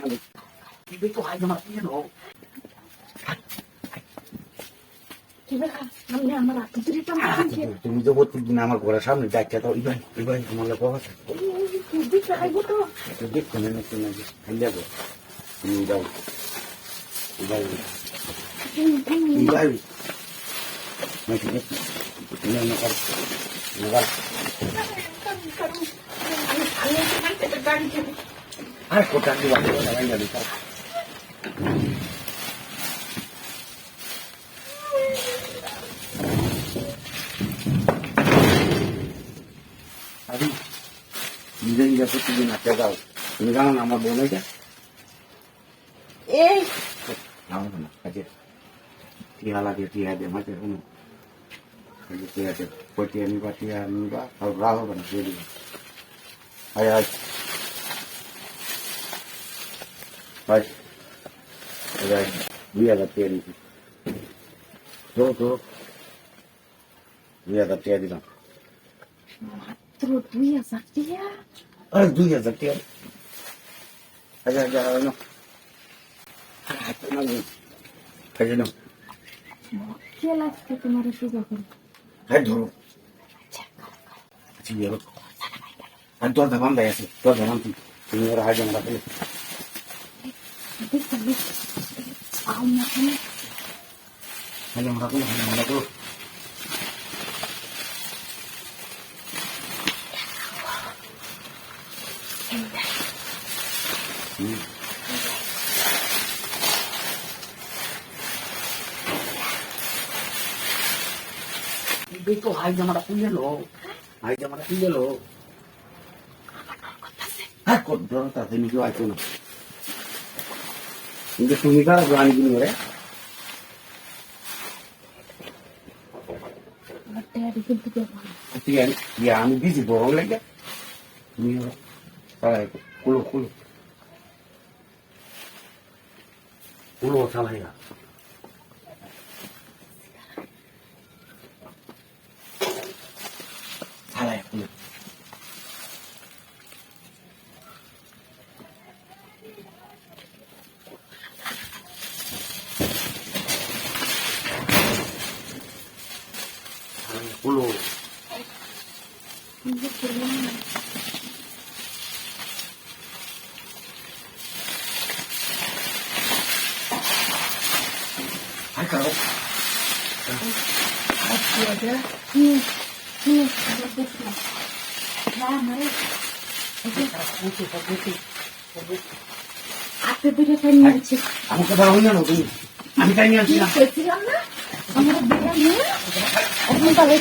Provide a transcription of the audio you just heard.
Hindi ko kaya matiin, oh. তুমি তো প্রত্যেকদিন আমার ঘরের সামনে ডাক্তার দাও ইবাই ইবাই তোমার লোক আছে দেখো না যাবো তুমি যাও ইবাই ইবাই আর কোটা দিবা আরে নিজে নিজে প্রতিদিন হাতে দাও তুমি জানো না আমার বোন এটা এই আমার না কাজে টিয়া লাগে টিয়া দে মাঝে কোনো কাজে টিয়া দে পটিয়া নিবা আর রাহ হবে না দিয়ে দিবে আয় আয় আয় আয় 2000 টিয়া নিচ্ছি তো 2000 টিয়া দিলাম মাত্র 2000 টাকা? আরে 2000 টাকা আচ্ছা না কাজে না কে লাগছে তোমার সুযোগ করে? হ্যাঁ ধরো আচ্ছা ইয়ে আর তোর দাম দেয় আছে তোর দাম তুমি ওরা হাজার টাকা পেলে হাজার টাকা পেলে হাজার টাকা দেখো হাই জামাটা খুলে লো হাই জামাটা খুলে লো হ্যাঁ কত তাতে নিকেও আইতো না কিন্তু তুমি কারা জানি কিনি রে আমি বিজি বড় লাগে তুমি কুলো কুলো কুলো চালাই না চালাই কুলো কুলো Ay, caro. Ay, tía, হাতে ধরে টাইম মারছে আমাকে ধরা হইল না তুমি আমি টাইম আনছি না বলছিলাম না আমার বিয়ে নিয়ে এখন তাহলে